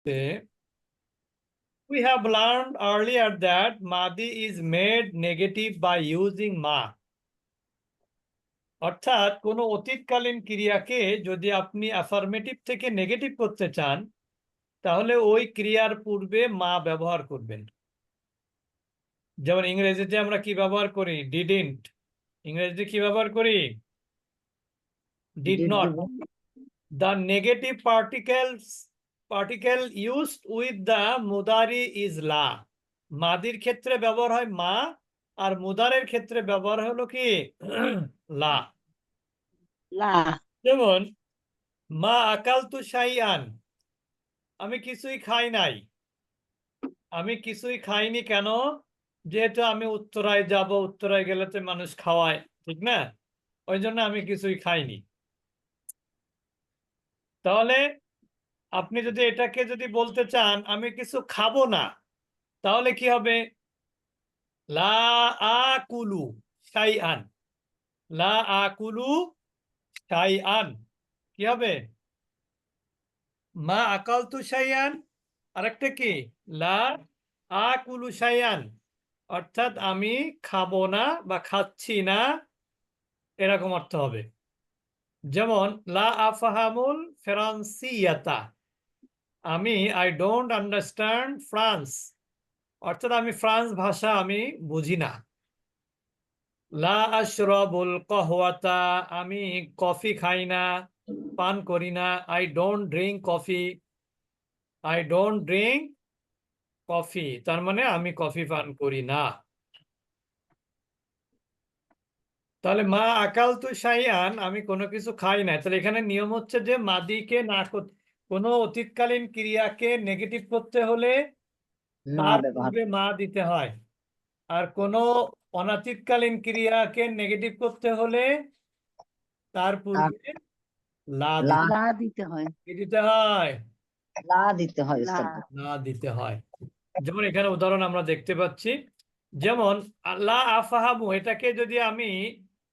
we have learned earlier that Madi is made negative by using ma. অর্থাৎ কোনো অতীতকালীন ক্রিয়াকে যদি আপনি অ্যাফার্মেটিভ থেকে নেগেটিভ করতে চান তাহলে ওই ক্রিয়ার পূর্বে মা ব্যবহার করবেন। যেমন ইংরেজিতে আমরা কি ব্যবহার করি? ডিডন্ট। ইংরেজিতে কি ব্যবহার করি? Did not. The negative particle used with the mudari is la. মাদির ক্ষেত্রে ব্যবহার হয় মা, আর মুদারের ক্ষেত্রে ব্যবহার হলো কি? লা। যেমন মা আকালতু শাইআন, আমি কিছুই খাই নাই। আমি কিছুই খাইনি কেন? যেহেতু আমি উত্তরায় যাব, উত্তরায় গেলে তো মানুষ খাওয়ায়, ঠিক না? ওই জন্য আমি কিছুই খাইনি। তাহলে আপনি যদি এটাকে যদি বলতে চান আমি কিছু খাবো না, তাহলে কি হবে? লা আকুলু শাইআন। লা আকুলু শাইআন কি হবে? মা আকালতু শাইআন। আরেকটা কি? লা আকুলু শাইআন, অর্থাৎ আমি খাবো না বা খাচ্ছি না, এরকম অর্থ হবে। যেমন লা আফহামুল ফ্রান্সিয়াতা, আমি আই ডোন্ট আন্ডারস্ট্যান্ড ফ্রান্স, অর্থাৎ আমি ফ্রান্স ভাষা আমি বুঝি না। লা আশরাবুল কাহওয়াতা, আমি কফি খাই না, পান করি না। I don't drink coffee. I don't drink coffee, তার মানে আমি কফি পান করি না। তাহলে মা আকালতু শাইআন, আমি কোনো কিছু খাই না। তাহলে এখানে নিয়ম হচ্ছে যে মাদিকে না, কোনো অতীতকালীন ক্রিয়াকে নেগেটিভ করতে হলে তার পূর্বে মা দিতে হয়, আর কোনো অনাতীতকালীন ক্রিয়াকে নেগেটিভ করতে হলে তার পূর্বে লা দিতে হয়। কি দিতে হয়? লা দিতে হয়। লা দিতে হয়। যেমন এখানে উদাহরণ আমরা দেখতে পাচ্ছি, যেমন আল্লাহ আফাহামু, এটাকে যদি আমি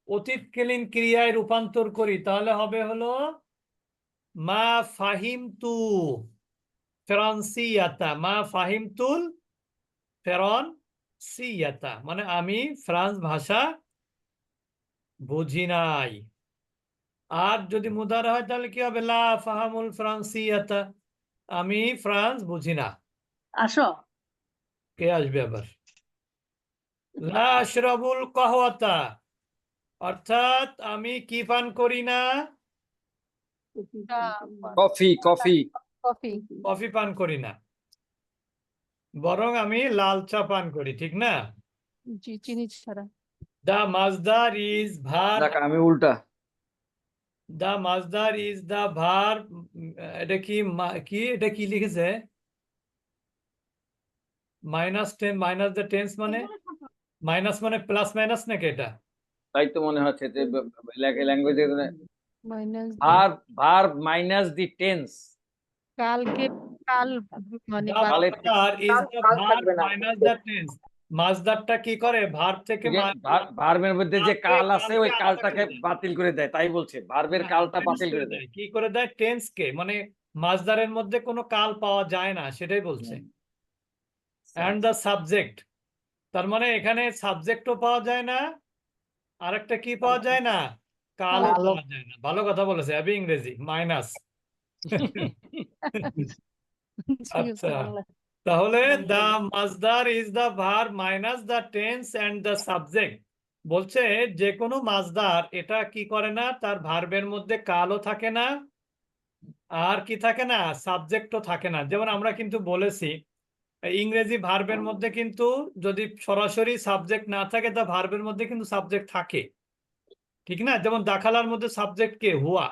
অতীতকালীন ক্রিয়ায় রূপান্তর করি তাহলে হবে হলো মা ফাহিমতু ফ্রান্সিয়াতা। মা ফাহিমতুল ফ্রান্সিয়াতা, মানে আমি ফ্রান্স ভাষা বুঝি নাই। আর যদি মুদার হয় তাহলে কি হবে? লা ফাহামুল ফ্রান্সিয়াতা, আমি ফ্রান্স বুঝি না। আসো, কে আসবে আবার? লা আশরাবুল কাহওয়াতা, অর্থাৎ আমি কি পান করি না? Coffee coffee coffee. কফি পান করি না, বরং আমি লাল চা পান করি, ঠিক না? জি, চিনি ছাড়া। দা মাজদার ইজ ভার। আমি উল্টা। দা মাজদার ইজ দা ভার, এটা কি কি এটা কি লিখেছে? Minus ten, minus the tense, মানে মাইনাস মানে প্লাস মাইনাস নাকি এটা? তাই তো মনে হচ্ছে যে ল্যাঙ্গুয়েজে minus verb minus the tense. কালকে কাল মানে দা মাজদার ইজ দা ভার মাইনাস দ্য টেন্স। মাজদারটা কি করে? ভার্ব থেকে ভার্বের মধ্যে যে কাল আছে ওই কালটাকে বাতিল করে দেয়, তাই বলছে ভার্বের কালটা বাতিল করে দেয়। কি করে দেয়? টেন্স কে, মানে মাজদারের মধ্যে কোনো কাল পাওয়া যায় না, সেটাই বলছে। এন্ড দ্য সাবজেক্ট, তার মানে এখানে সাবজেক্টও পাওয়া যায় না, আরেকটা কি পাওয়া যায় না? কালও পাওয়া যায় না। ভালো কথা বলেছে আবি, ইংরেজি মাইনাস। আচ্ছা, তাহলে দা মাজদার is the verb minus the tense and the subject, বলছে যে কোনো মাজদার এটা কি করে না, তার ভার্বের মধ্যে কালও থাকে না, আর কি থাকে না? সাবজেক্টও থাকে না। যেমন আমরা কিন্তু বলেছি ইংরেজি ভার্বের মধ্যে কিন্তু যদি সরাসরি সাবজেক্ট না থাকে তা ভার্বের মধ্যে কিন্তু সাবজেক্ট থাকে, ঠিক না? যেমন দাখালার মধ্যে সাবজেক্ট কে? হুয়া।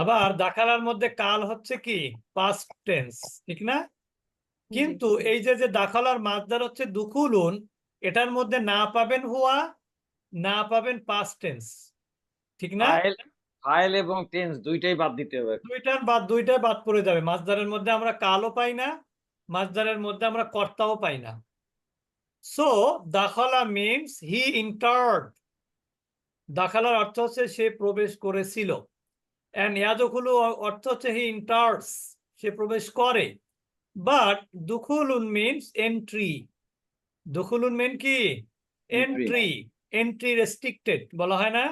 আবার দাখালার মধ্যে কাল হচ্ছে কি? পাস্ট টেন্স, ঠিক না? কিন্তু এই যে দাখালার মাজদার হচ্ছে দুখুলুন, এটার মধ্যে না পাবেন হুয়া, না পাবেন পাস্ট টেন্স, ঠিক না? ফাইল এবং টেন্স দুইটাই বাদ দিতে হবে। দুইটাই বাদ পড়ে যাবে। মাজদারের মধ্যে আমরা কালও পাই না, মাজদারের মধ্যে আমরা কর্তাও পাই না। সো দাখালা মিনস হি এন্টার্ড। দাখালার অর্থ হচ্ছে সে প্রবেশ করেছিল। এন্ড ইয়াদখুলু অর্থ হচ্ছে হি এন্টার্স, সে প্রবেশ করে। বাট দুখুলুন মিনস এন্ট্রি। দুখুলুন মিন কি? এন্ট্রি। এন্ট্রি রেস্ট্রিক্টেড বলা হয় না?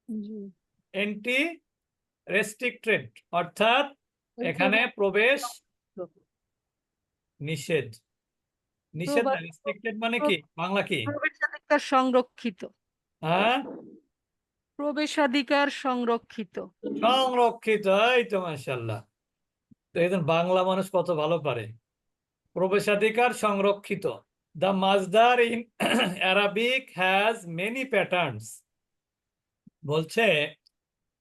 জি এন্ট্রি রেস্ট্রিক্টেড অর্থাৎ এখানে প্রবেশ নিষেধ। নিষেধ না, রেস্ট্রিক্টেড মানে কি? বাংলা কি? প্রবেশাধিকার সংরক্ষিত। হ্যাঁ, প্রবেশাধিকার সংরক্ষিত। সংরক্ষিত। এই তো মাশাআল্লাহ। তো একজন বাংলা মানুষ কত ভালো পারে। প্রবেশাধিকার সংরক্ষিত। The masdar in Arabic has many patterns. বলছে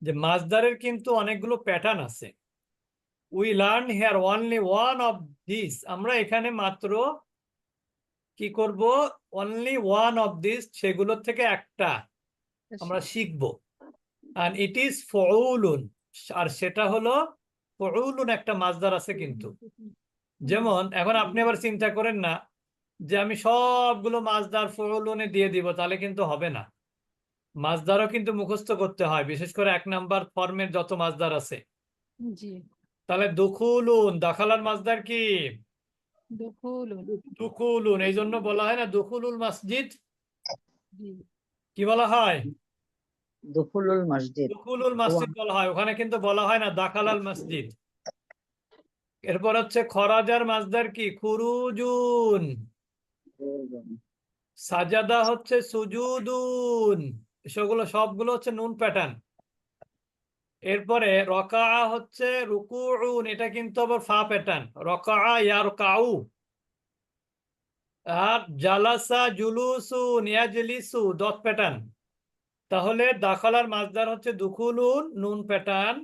যে মাজদারের কিন্তু অনেকগুলো প্যাটার্ন আছে। We learn here only one of these. আমরা এখানে মাত্র কি করব? Only one of these, সেগুলোর থেকে একটা আমরা শিখব। And it is ফুউলুন। আর সেটা হলো ফুউলুন, একটা মাজদার আছে কিন্তু। যেমন এখন আপনি আবার চিন্তা করেন না যে আমি সবগুলো মাজদার ফুউলুনে দিয়ে দিব, তাহলে কিন্তু হবে না। মাজদারও কিন্তু মুখস্থ করতে হয়, বিশেষ করে 1 নাম্বার ফর্মের যত মাজদার আছে। জি তাহলে দুখুলুন, দাখালার মাজদার কি? দুখুলুন। দুখুলুন। এই জন্য বলা হয় না দুখুলুল মসজিদ? জি কি বলা হয়? দুখুলুল মসজিদ। দুখুলুল মসজিদ বলা হয়, ওখানে কিন্তু বলা হয় না দাখালাল মসজিদ। এরপর হচ্ছে খরাজার মাজদার কি? খুরুজুন। সাজাদা হচ্ছে সুজুদুন। সবগুলো হচ্ছে নুন প্যাটার্ন। এরপরে রকা হচ্ছে রুকুউন, এটা কিন্তু আবার ফা প্যাটার্ন। রকা ইয়ারকাউ। আর জালাসা জুলুসুন ইয়াজলিসু দত প্যাটার্ন। তাহলে দাখালার মাজদার হচ্ছে দুখুলুন নুন প্যাটার্ন,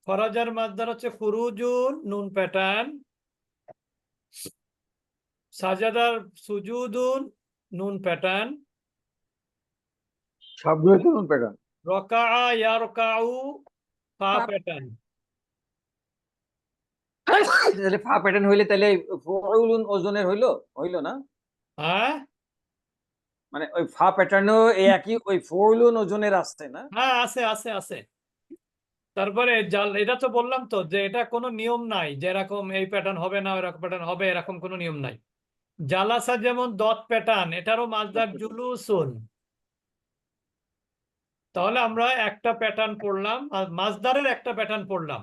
খরাজার মাজদার হচ্ছে খুরুজুন নুন প্যাটার্ন, সাজাদার সুজুদুন নুন প্যাটার্ন, সবগুলোই তো প্যাটার্ন। রকা ইয়ারকাউ ফা প্যাটার্ন। তাহলে ফা প্যাটার্ন হইলে তাহলে ফুউলুন ওজনের হইলো না? হ্যাঁ মানে ওই ফা প্যাটার্নও এই একই ওই ফুউলুন ওজনের আসছে না? হ্যাঁ, আছে আছে আছে। তারপরে এটা তো বললাম তো যে এটা কোনো নিয়ম নাই যে এরকম এই প্যাটার্ন হবে না এরকম প্যাটার্ন হবে, এরকম কোনো নিয়ম নাই। জালাসা যেমন দত প্যাটার্ন, এটারও মাজদার জুলুসুন। তাহলে আমরা একটা প্যাটার্ন পড়লাম, আর মাজদারের একটা প্যাটার্ন পড়লাম,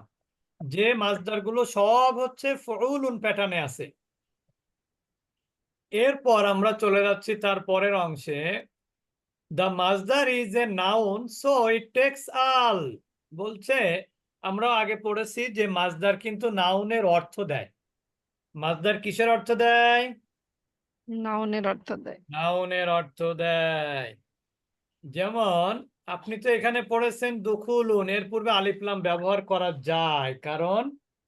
যে মাজদার গুলো সব হচ্ছে ফুউলুন প্যাটার্নে আছে। এরপর আমরা চলে যাচ্ছি তার পরের অংশে। The masdar is a noun, so it takes all. বলছে আমরা আগে পড়েছি যে মাজদার কিন্তু নাউনের অর্থ দেয়। মাজদার কিসের অর্থ দেয়? নাউনের অর্থ দেয়। নাউনের অর্থ দেয়। যেমন আপনি তো এখানে পড়েছেন দুখুলুন, এর পূর্বে আলিফ লাম ব্যবহার করা যায়, কারণ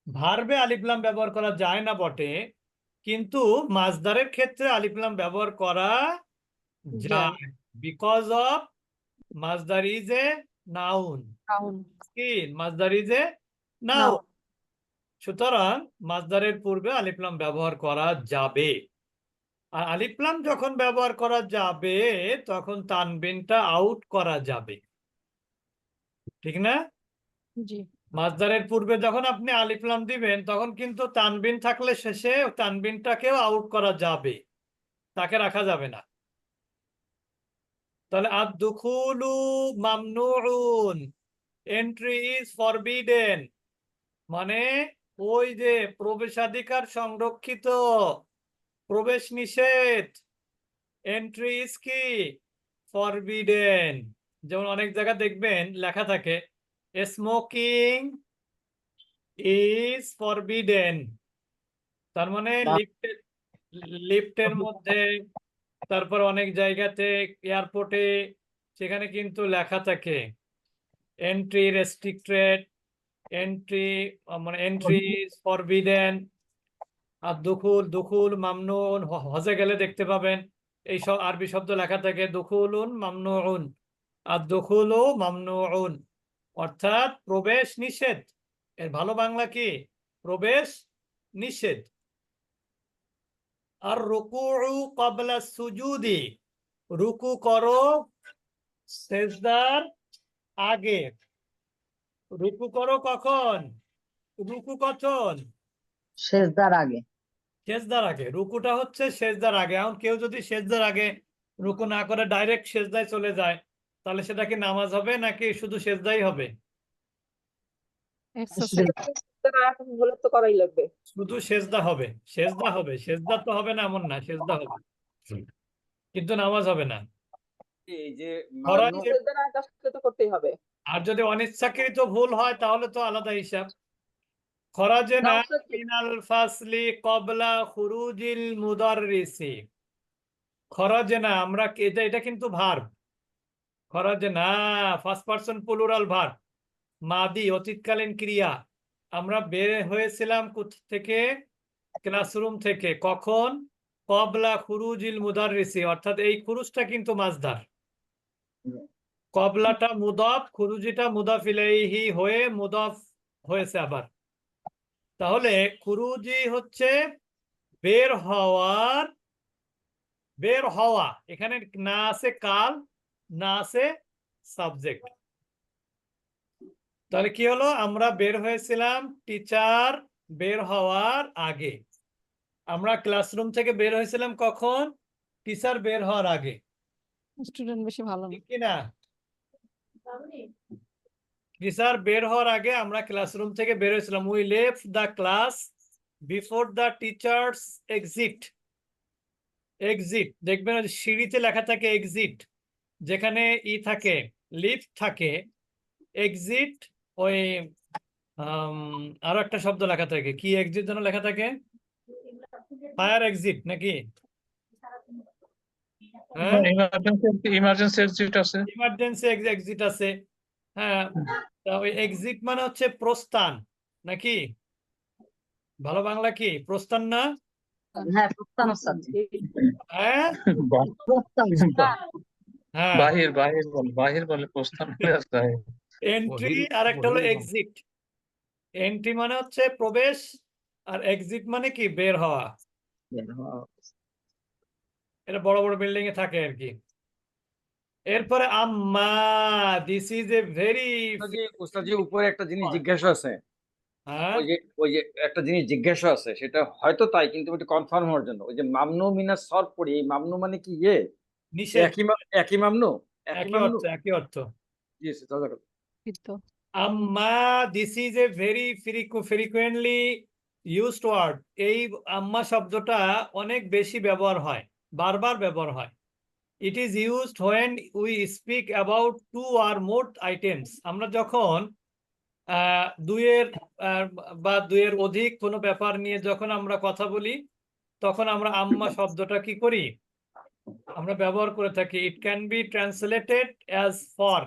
ভার্বে আলিফ লাম ব্যবহার করা যায় না বটে, কিন্তু মাজদারের ক্ষেত্রে আলিফ লাম ব্যবহার করা যায়, বিকজ অফ মাজদার ইজ এ নাউন। নাউন। কি? মাজদার ইজ এ নাউন। সুতরাং মাজদারের পূর্বে আলিফ লাম ব্যবহার করা যাবে। আর আলিফ লাম যখন ব্যবহার করা যাবে তখন তানবিনটা আউট করা যাবে, ঠিক না? জি মাজদারের পূর্বে যখন আপনি আলিফ লাম দিবেন তখন কিন্তু তানবিন থাকলে শেষে তানবিনটাকেও আউট করা যাবে, তাকে রাখা যাবে না। তাহলে আদ-দুখুলু মামনুউন, এন্ট্রি ইজ ফরবিডেন, মানে ওই যে প্রবেশাধিকার সংরক্ষিত, প্রবেশ নিষেধ। এন্ট্রি ইজ কি? ফরবিডেন। যেমন অনেক জায়গা দেখবেন লেখা থাকে স্মোকিং ইজ ফরবিডেন, তার মানে লিফটের মধ্যে, তারপর অনেক জায়গাতে এয়ারপোর্টে, সেখানে কিন্তু লেখা থাকে এন্ট্রি রেস্ট্রিক্টেড, এন্ট্রি মানে এন্ট্রি ফরবিডেন। আর দুখুল, দুখুল মামনুন, হজে গেলে দেখতে পাবেন এই সব আরবি শব্দ লেখা থাকে দুখুলুন মামনুউন। আর দুখুলু মামনুউন অর্থাৎ প্রবেশ নিষেধ। এর ভালো বাংলা কি? প্রবেশ নিষেধ। আর রুকুউ ক্বাবলা সুজুদি, রুকু করো সেজদার আগে। রুকু করো কখন? রুকু কখন? সেজদার আগে। সেজদার আগে। রুকুটা হচ্ছে সেজদার আগে। এখন কেউ যদি সেজদার আগে রুকু না করে ডাইরেক্ট সেজদায় চলে যায়, তাহলে সেটা কি নামাজ হবে নাকি শুধু সেজদাই হবে? এক্সারসাইজ বলে তো করাই লাগবে। শুধু সেজদা হবে। সেজদা হবে, সেজদা তো হবে না এমন না, সেজদা হবে, কিন্তু নামাজ হবে না। এই যে খরচ মামনু সেজদার আগে আসলে তো করতেই হবে। আর যদি অনিচ্ছাকৃত ভুল হয় তাহলে তো আলাদা হিসাব। খরাজে না মিনাল ফাসলি কবলা খুরুজিল মুদাররিসি। খরাজে না আমরা এটা কিন্তু ভার্ব। খরাজে না ফার্স্ট পারসন প্লুরাল ভার্ব, মাদি অতীতকালীন ক্রিয়া। আমরা বের হয়েছিলাম থেকে? ক্লাসরুম থেকে। কখন? কবলা খুরুজিল মুদাররিসি, অর্থাৎ এই খুরুজটা কিন্তু মাজদার। কবলাটা মুদাফ, খুরুজিটা মুদাফ ইলাইহি হয়ে মুদাফ হয়েছে আবার। তাহলে খুরুজি হচ্ছে বের হওয়ার, বের হওয়া। এখানে না আছে কাল, না আছে সাবজেক্ট। তাহলে কি হলো? আমরা বের হয়েছিলাম টিচার বের হওয়ার আগে। আমরা ক্লাসরুম থেকে বের হয়েছিলাম কখন? টিচার বের হওয়ার আগে। স্টুডেন্ট বেশি ভালো না। ঠিক কিনা? টিচার বের হওয়ার আগে আমরা ক্লাসরুম থেকে বের হয়েছিলাম। We left the class before the teachers exit. Exit দেখবেন ওই সিঁড়িতে লেখা থাকে এক্সিট, যেখানে ই থাকে লিফট থাকে। এক্সিট ওই আরো একটা শব্দ লেখা থাকে, কি এক্সিট যেন লেখা থাকে? ফায়ার এক্সিট নাকি? হ্যাঁ, ইমার্জেন্সি এক্সিট আছে। ইমার্জেন্সি এক্সিট আছে। হ্যাঁ, তা ওই এক্সিট মানে হচ্ছে প্রস্থান নাকি? ভালো বাংলা কি প্রস্থান না? হ্যাঁ, প্রস্থান ওস্তাদ। হ্যাঁ প্রস্থান। হ্যাঁ, বাহির বাহির বলে, বাহির বলে, প্রস্থান এন্ট্রি আর একটা হলো এক্সিট। এন্ট্রি মানে হচ্ছে প্রবেশ, আর এক্সিট মানে কি বের হওয়া। এটা বড় বড় বিল্ডিং এ থাকে আর কি। এরপরে আম্মা, দিস ইজ এ ভেরি, উস্তাদজি উপরে একটা জিনিস জিজ্ঞাসা আছে। হ্যাঁ ওই যে একটা জিনিস জিজ্ঞাসা আছে, সেটা হয়তো তাই, কিন্তু একটু কনফার্ম হওয়ার জন্য। ওই যে মামনু মিনাস সরফ পড়ি, এই মামনু মানে কি নিষেধ। একই মামনু? একই একই মামনু? অর্থ, একই অর্থ। জি স্যার। কিন্তু আম্মা, this is a very frequently used word. এই আম্মা শব্দটা অনেক বেশি ব্যবহার হয়, বারবার ব্যবহার হয়। It is used when we speak about two or more items. আমরা যখন দুইয়ের বা দুইয়ের অধিক কোনো ব্যাপার নিয়ে যখন আমরা কথা বলি, তখন আমরা আম্মা শব্দটা কি করি? আমরা ব্যবহার করে থাকি। It can be translated as for,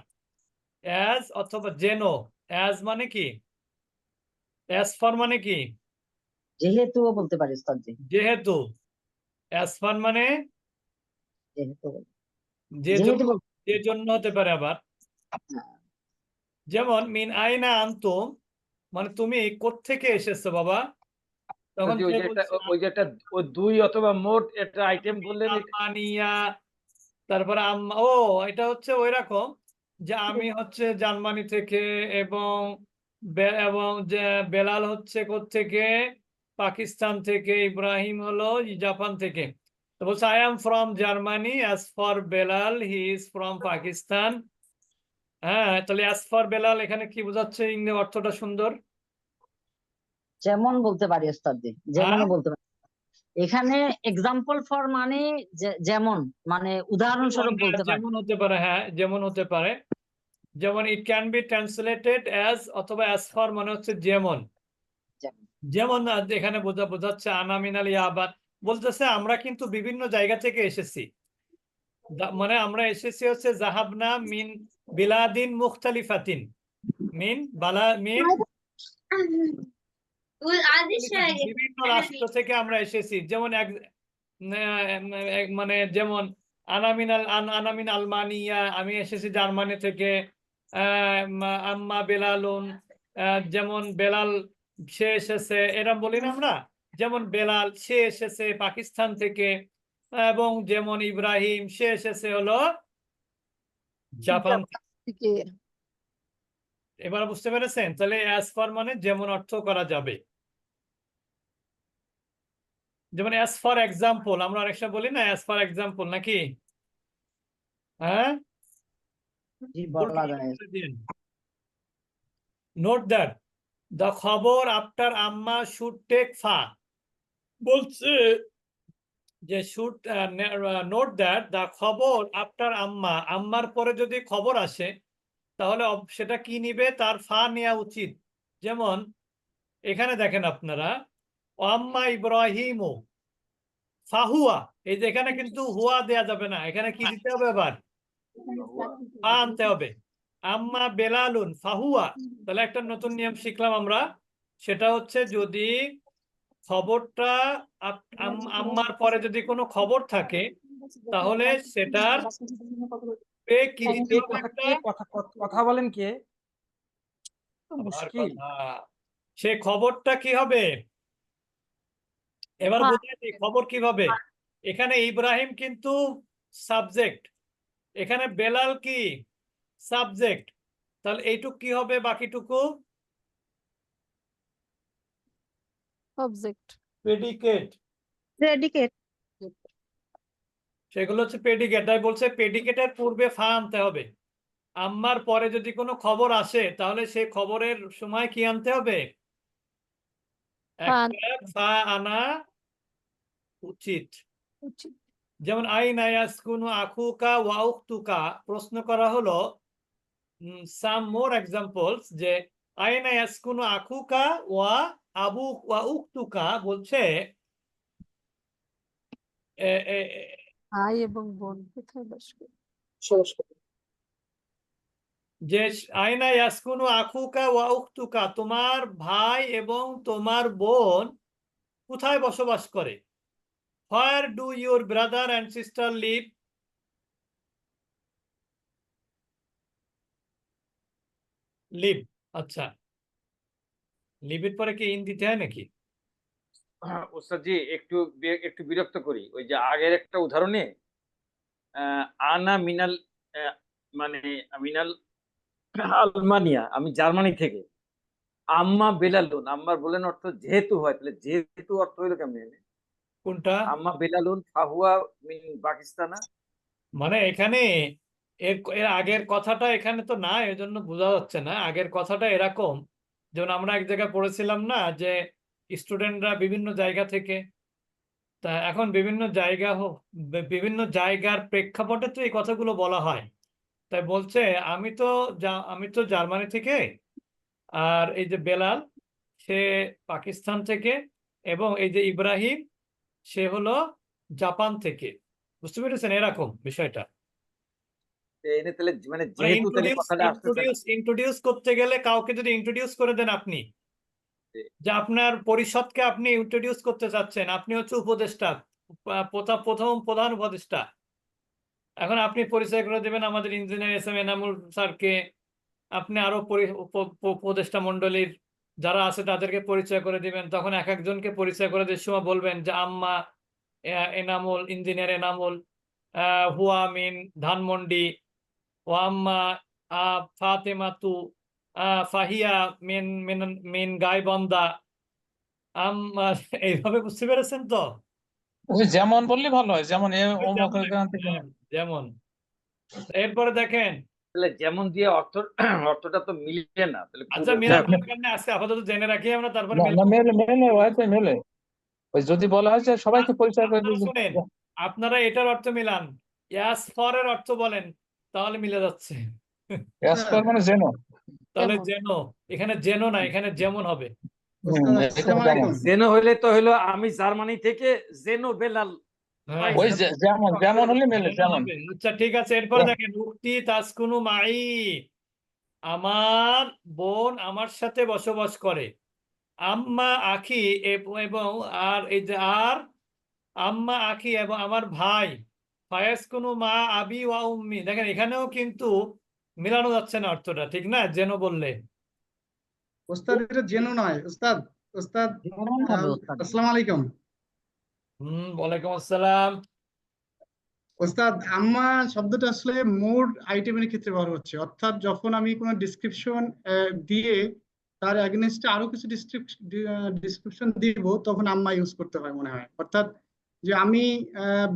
as অথবা যেন। অ্যাজ মানে কি? অ্যাজ ফর মানে কি? যেহেতু বলতে পারি ওস্তাদজি। যেহেতু। অ্যাজ ফর মানে যেহেতু যে যেহেতু জন্য, যে জন্য হতে পারে আবার। যেমন মিন আইনা আনতুম, মানে তুমি কোত্থেকে এসেছো বাবা? তখন ওই সে যে বলছে ওই যে একটা ওই দুই অথবা মোট একটা আইটেম বললেন। আলমানিয়া। তারপরে ও এটা হচ্ছে ওই রকম যে আমি হচ্ছে জার্মানি থেকে, এবং এবং যে বেলাল হচ্ছে কোত্থেকে? পাকিস্তান থেকে। ইব্রাহিম হলো জাপান থেকে। তো বলছে I am from Germany, as for Belal he is from Pakistan. হ্যাঁ, তাহলে অ্যাজ ফর বেলাল এখানে কি বোঝাচ্ছে? ইংরেজি অর্থটা সুন্দর। যেমন বলতে পারি ওস্তাদজি, যেমনও হ্যাঁ? বলতে পারি। এখানে এক্সাম্পল ফর মানে যেমন, মানে উদাহরণস্বরূপ বলতে পারি। যেমন হতে পারে, হ্যাঁ যেমন হতে পারে। যেমন it can be translated as, অথবা অ্যাজ ফর মানে হচ্ছে যেমন। যেমন। যেমন এখানে বোঝাচ্ছে আনামিনাল ইয়াবাদ, বলতেছে আমরা কিন্তু বিভিন্ন জায়গা থেকে এসেছি। মানে আমরা এসেছি হচ্ছে জাহাবনা মিন বিলাদিন মুখতালিফাতিন, মিন বিভিন্ন রাষ্ট্র থেকে আমরা এসেছি। যেমন মানে যেমন আনামিন আলমানিয়া, আমি এসেছি জার্মানি থেকে। আম্মা বেলালুন, যেমন বেলাল সে এসেছে, এরকম বলি না আমরা। যেমন বেলাল সে এসেছে পাকিস্তান থেকে, এবং যেমন ইব্রাহিম সে এসেছে হলো জাপান থেকে। থেকে এবার বুঝতে পেরেছেন? তাহলে অ্যাজ ফর মানে যেমন অর্থ করা যাবে। যেমন অ্যাজ ফর এক্সাম্পল, আমরা অনেক সময় বলি না অ্যাজ ফর এক্সাম্পল, নাকি? হ্যাঁ, জি বলা যায়। নোট দ্যাট দ্য খবর আফটার আম্মা শুড টেক ফা, বলছে যে শুড নোট দ্যাট দ্য খবর আফটার আম্মা, আম্মার পরে যদি খবর আসে তাহলে সেটা কি নিবে? তার ফা নেওয়া উচিত। যেমন এখানে দেখেন আপনারা, আম্মা ইব্রাহিম ফাহুয়া, এই যে এখানে কিন্তু হুয়া দেয়া যাবে না, এখানে কি দিতে হবে? আবার ফা আনতে হবে। আম্মা বেলালুন ফাহুয়া, তাহলে একটা নতুন নিয়ম শিখলাম আমরা, সেটা হচ্ছে যদি খবরটা আম্মার পরে যদি কোনো খবর থাকে তাহলে সেটার কি দিতে হবে? একটা কথা বলেন কে? আবার মুশকিল। কথা, সে খবরটা কি হবে? এবার বুঝলেন খবর কিভাবে? এখানে ইব্রাহিম কিন্তু সাবজেক্ট, এখানে বেলাল কি সাবজেক্ট, তাহলে এইটুক কি হবে? বাকিটুকু অবজেক্ট, প্রেডিকেট, প্রেডিকেট। সেগুলো হচ্ছে প্রেডিকেট। তাই বলছে প্রেডিকেটের পূর্বে ফা আনতে হবে। আম্মার পরে যদি কোনো খবর আসে তাহলে সেই খবরের সময় কি আনতে হবে? একটা ফা আনা উচিত। যেমন আইনা ইয়াসকুনু আখুকা ওয়া উখতুকা, প্রশ্ন করা হলো সাম মোর এক্সাম্পলস, যে আইনা ইয়াসকুনু আখুকা ওয়া আবুক ওয়া উখতুকা, বলছে ভাই এবং বোন কোথায় বাস করে? যে আইনা ইয়াসকুনু আখুকা ওয়া উখতুকা, তোমার ভাই এবং তোমার বোন কোথায় বসবাস করে? Where do your brother and sister live? Live, আচ্ছা, লিভের পরে কি ইন দিতে হয় নাকি? ওস্তাদ জি, একটু বিরক্ত করি। ওই যে আগের একটা উদাহরণে আনা মিনাল, মানে মিনাল আলমানিয়া, আমি জার্মানি থেকে। আম্মা বেলালুন, আম্মার বলেন অর্থ যেহেতু হয়, তাহলে যেহেতু অর্থ হইলো কেমন? কোনটা? আম্মা বেলালুন ফাহুয়া মিন পাকিস্তানা। মানে এখানে এর এর আগের কথাটা এখানে তো না, এজন্য বোঝা যাচ্ছে না। আগের কথাটা এরকম, যেমন আমরা এক জায়গায় পড়েছিলাম না যে স্টুডেন্টরা বিভিন্ন জায়গা থেকে, তা এখন বিভিন্ন জায়গা বিভিন্ন জায়গার প্রেক্ষাপটে তো এই কথাগুলো বলা হয়। তাই বলছে আমি তো জার্মানি থেকে, আর এই যে বেলাল সে পাকিস্তান থেকে, এবং এই যে ইব্রাহিম সে হলো জাপান থেকে। বুঝতে পেরেছেন এরকম বিষয়টা? এনে তাহলে মানে মানে যেহেতু তাহলে কথাটা আসতেছে না। ইন্ট্রোডিউস করতে গেলে কাউকে যদি ইন্ট্রোডিউস করে দেন আপনি, যে আপনার পরিষদকে আপনি ইন্ট্রোডিউস করতে চাচ্ছেন, আপনি হচ্ছে উপদেষ্টা, প্রথম প্রধান উপদেষ্টা। এখন আপনি পরিচয় করে দেবেন আমাদের ইঞ্জিনিয়ার এস এম এনামুল স্যারকে, আপনি আরো উপদেষ্টা মন্ডলীর যারা আছে তাদেরকে পরিচয় করে দিবেন। তখন এক একজনকে পরিচয় করে দেওয়ার সময় বলবেন যে আম্মা এনামুল, ইঞ্জিনিয়ার এনামুল হুয়া মিন ধানমন্ডি, ও আম্মা ফাতেমাতু ফাহিয়া মিন মিন মিন গাইবান্ধা। আম্মা এইভাবে, বুঝতে পেরেছেন তো? ওই যেমন বললে ভালো হয়, যেমন অমুক যেমন, এখান থেকে। যেমন এরপরে দেখেন, তাহলে যেমন দিয়ে অর্থটা তো মিলছে না, তাহলে আচ্ছা মিলার দরকার নেই, আজকে আপাতত জেনে রাখি আমরা, তারপরে না মেলে মেলে হয়তো মেলে। ওই যদি বলা হয় যে সবাইকে পরিচয় করে আপনারা দিয়েছে। শুনেন, আপনারা এটার অর্থ মিলান, ইয়াস ফর এর অর্থ বলেন, তাহলে মিলে যাচ্ছে। মানে যেন। তাহলে যেমন। যেন, এখানে যেন না, এখানে যেমন হবে। এখানে যেমন। জেনো হইলে তো হইলো আমি জার্মানি থেকে জেনো বেলাল। হ্যাঁ, ওই যেমন যেমন হলে মেলে, যেন যেমন। হবে। আচ্ছা ঠিক আছে, এরপরে দেখেন উক্তি তাসকুনু মাই, আমার বোন আমার সাথে বসবাস করে। আম্মা আখি এবং আর এই যে আর আম্মা আখি এবং আমার ভাই, ফায়াসকুনু মা আবি ওয়া উম্মি, দেখেন এখানেও কিন্তু মিলানো যাচ্ছে না অর্থটা, ঠিক না? যেন বললে ওস্তাদ এটা জেনো নয় ওস্তাদ। ওস্তাদ যেমন হবে ওস্তাদ। আসসালামু আলাইকুম। ওয়ালাইকুম আসসালাম। ওস্তাদ আম্মা শব্দটা আসলে মোর আইটেমের ক্ষেত্রে ব্যবহার হচ্ছে, অর্থাৎ যখন আমি কোনো ডিসক্রিপশন দিয়ে তার এগেনস্টে আরো কিছু ডিসক্রিপশন দিব, তখন আম্মা ইউজ করতে হয় মনে হয়। অর্থাৎ যে আমি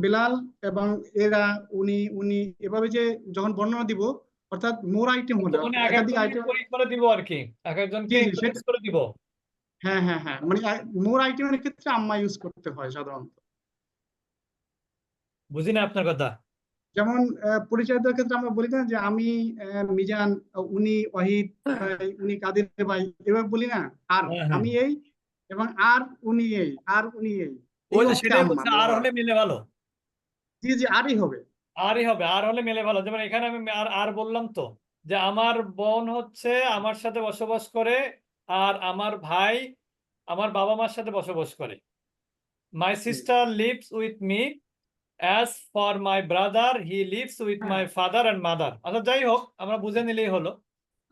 বেলাল এবং এরা, উনি উনি এভাবে যে যখন বর্ণনা দিব, অর্থাৎ মোর আইটেম হলে মানে এক একাধিক একজনকে আইটেম। করে দিব আর কি, এক জি একজনকে জি সেটা, ইন্ট্রোডিউস করে দিব। হ্যাঁ হ্যাঁ হ্যাঁ, মানে মোর আইটেমের ক্ষেত্রে আম্মা ইউজ করতে হয় সাধারণত। বুঝি না আপনার কথা। যেমন পরিচয় দেওয়ার ক্ষেত্রে আমরা বলি না যে আমি মিজান, উনি ওয়াহিদ ভাই, উনি কাদের ভাই, এভাবে বলি না। আর হ্যাঁ হ্যাঁ, আমি এই, এবং আর উনি এই, আর উনি এই, এই ওই যে অর্থে সেটাই আম্মা বলছে, আর ব্যবহার হলে হয়। মিলে ভালো। জি জি, আরই হবে। আরই হবে, আর হলে মেলে ভালো। যেমন এখানে আমি আর বললাম তো, যে আমার বোন হচ্ছে আমার সাথে বসবাস করে, আর আমার ভাই আমার বাবা মার সাথে বসবাস করে। My sister lives with me, as for my brother he lives with my father and mother. আচ্ছা যাই হোক, আমরা বুঝে নিলেই হলো।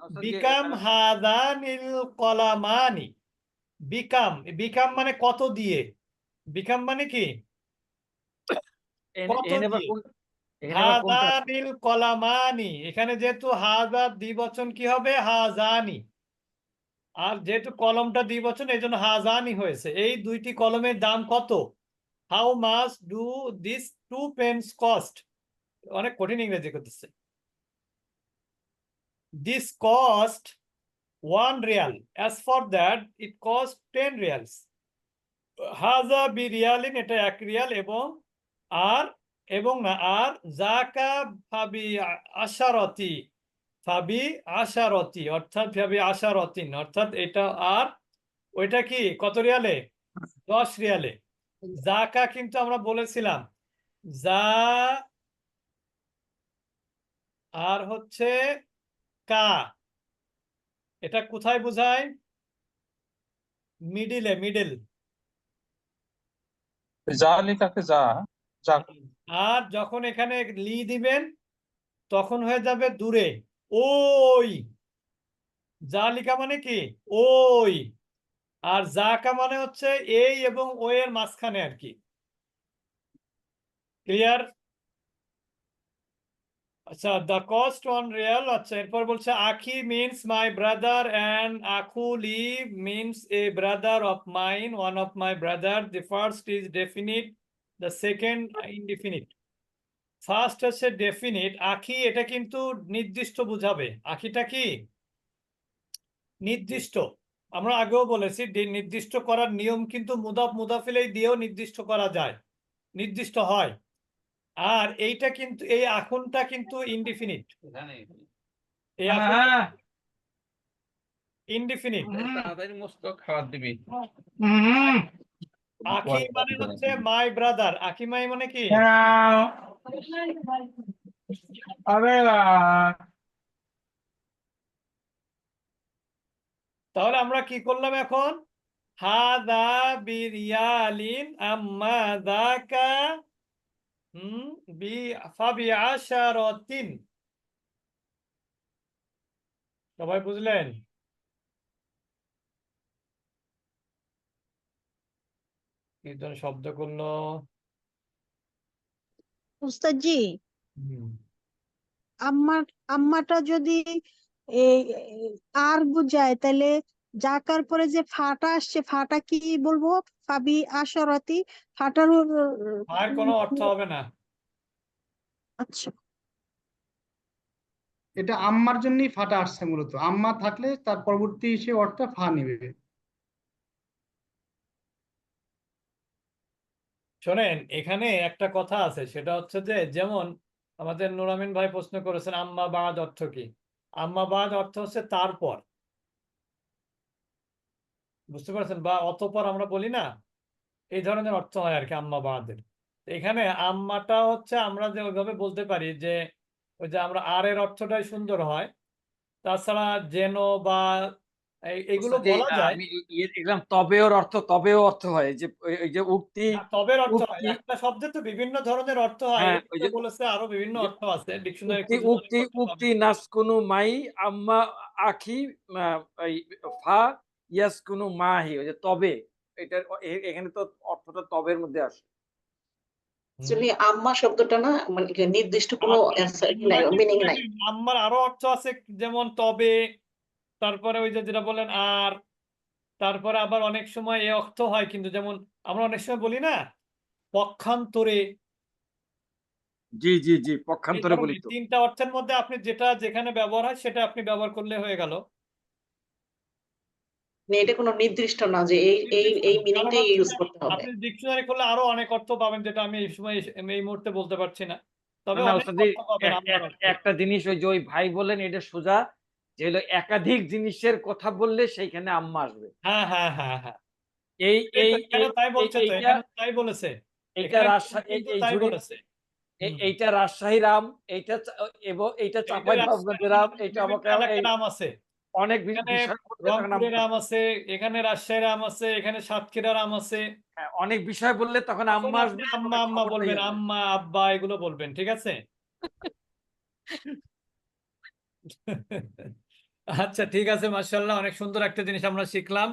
ওস্তাদ জি, বিকাম হাদানিল কলামানি। বিকাম, বিকাম মানে কত দিয়ে, বিকাম মানে কি কত এখানে আবার দিয়ে। কোন, এখানে আবার কোনটা আছে? হাজানিল কলামানি, এখানে যেহেতু হাজা দ্বিবচন কি হবে, হাজানি। আর যেহেতু কলমটা দ্বিবচন, এই জন্য হাজানি হয়েছে। এই দুইটি কলমের দাম কত? How much do this two pens cost? অনেক কঠিন ইংরেজি করতেছে। This cost 1 riyal, as for that it cost 10 riyals. হাজা বি রিয়ালিন, এটা 1 রিয়াল, এবং আর এবং না আর জাকা ফাবি আশারতি, ফাবি আশারতি অর্থাৎ ফাবি আশারতিন, অর্থাৎ এটা আর ওইটা কি কত রিয়ালে? 10 রিয়ালে। জাকা কিন্তু আমরা বলেছিলাম যা, আর হচ্ছে কা, এটা কোথায় বোঝায়? মিডিলে, মিডল। যা লেখাকে যা, যা আর যখন এখানে লি দিবেন তখন হয়ে যাবে দূরে, ওই। জালিকা মানে কি ওই, আর জাকা মানে হচ্ছে এই এবং ও এর মাঝখানে আর কি। ক্লিয়ার? আচ্ছা, দ্য কস্ট 1 রিয়াল। আচ্ছা, এরপর বলছে আখি মিনস মাই ব্রাদার অ্যান্ড আখুলি means a brother of mine, one of my brother. The first is definite, the second indefinite. First হচ্ছে ডেফিনিট। আখি এটা কিন্তু নির্দিষ্ট বুঝাবে। আখিটা কি নির্দিষ্ট। আমরা আগেও বলেছি নির্দিষ্ট করার নিয়ম কিন্তু মুদাফ মুদাফিলাই দিয়েও নির্দিষ্ট করা যায়, নির্দিষ্ট হয়। আর এইটা কিন্তু এই আখুনটা কিন্তু ইনডিফিনিট, এই ইনডিফিনিট। তাড়াতাড়ি মস্ত খাবার দিবি। আখি মানে হচ্ছে মাই ব্রাদার। আখি মাই মানে কি তাহলে আমরা কি করলাম এখন? হাদা বিরিয়ালিন আম্মা যাকা বি ফাবি আশারাতিন। সবাই বুঝলেন? কি ধরনের শব্দ করলো? উস্তাদ জি, হুম। আম্মার আম্মাটা যদি এই আর বুঝায়, তাহলে জাকার পরে যে ফাটা আসছে, ফাটা কি বলবো? ফাবি আশারতি, ফাটার আর কোনো অর্থ হবে না। আচ্ছা, এটা আম্মার জন্যই ফাটা আসছে মূলত, আম্মা থাকলে তার পরবর্তী সে অর্থ ফা নিবে। শোনেন, এখানে একটা কথা আছে, সেটা হচ্ছে যে যেমন আমাদের নুরামিন ভাই প্রশ্ন করেছেন আম্মা বাদ অর্থ কি। আম্মা বাদ অর্থ হচ্ছে তারপর, বুঝতে পারছেন? বা অতঃপর আমরা বলি না, এই ধরনের অর্থ হয় আর কি আম্মা বাদের। এখানে আম্মাটা হচ্ছে আমরা যে ওইভাবে বলতে পারি যে ওই যে আমরা আর এর অর্থটাই সুন্দর হয়। তাছাড়া যেন বা এগুলো ওস্তাদ জি, বলা যায়। আমি দেখলাম তবেও অর্থ, তবেও অর্থ হয়, যে ওই যে উক্তি, তবের অর্থ হয়, উক্তি, একটা শব্দে তো বিভিন্ন ধরনের অর্থ হয়। হ্যাঁ, ওই এক্ষেত্রে যে বলেছে আরো বিভিন্ন যে অর্থ আছে, ডিকশনারি উক্তি, খুঁজলে অনেক উক্তি, অর্থ উক্তি পাবেন। নাসকুনু মাই আম্মা আখি, এই ফা ইয়াসকুনু মাহি, ওই যে তবে, এটার এখানে তো অর্থটা তবের মধ্যে আসে। অ্যাকচুয়ালি আম্মা শব্দটা না মানে কি নির্দিষ্ট কোনো মিনিং নাই। আম্মার আরো অর্থ আছে, যেমন তবে, তারপরে ওই যে যেটা বলেন আর, তারপরে আবার অনেক সময় এ অর্থ হয়, কিন্তু যেমন আমরা অনেক সময় বলি না পক্ষান্তরে, জি জি জি, এই পক্ষান্তরে বলি ধরনের তো। তিনটা অর্থের মধ্যে আপনি যেটা যেখানে ব্যবহার হয় সেটা আপনি ব্যবহার করলে হয়ে গেল। মানে এটা কোনো নির্দিষ্ট না যে এই কারণ মিনিংটাই হচ্ছে ইউজ যে করতে হবে। আপনি ডিকশনারি করলে আরো অনেক অর্থ পাবেন, যেটা আমি এই সময় এই মুহূর্তে বলতে পারছি না, তবে না অনেক ওস্তাদি, অর্থ পাবেন আম্মার অর্থে। একটা জিনিস ওই যে ওই ভাই বলেন এটা সোজা, যে হলো একাধিক জিনিসের কথা বললে সেইখানে আম্মা আসবে। হ্যাঁ হ্যাঁ হ্যাঁ হ্যাঁ, এই এই এই তো এখানে তাই বলছে, তো এইটা এখানে তাই বলেছে, এইটা এখানে রাজশাহী কিন্তু এই তাই ঝুড়ি, বলেছে। হুম। এইটা রাজশাহীর আম, এইটা এবং এইটা এইটা চাঁপাই রাজশাহীর নবাবগঞ্জের আম, আমাদের এইটা বিভিন্ন আমাকে এই এলাকার আম আছে, অনেক এখানে বিষয় বললে তখন রংপুরের আম আছে, এখানে রাজশাহীর আম আছে, এখানে সাতক্ষীরার আম আছে। হ্যাঁ, অনেক বিষয় বললে তখন তখন আম্মা আপনি আসবে, আম্মা তখন আম্মা খবরটাই বলবেন, আসবে। আম্মা আব্বা এগুলো বলবেন, ঠিক আছে? আচ্ছা ঠিক আছে, মাশাআল্লাহ, অনেক সুন্দর একটা জিনিস আমরা শিখলাম।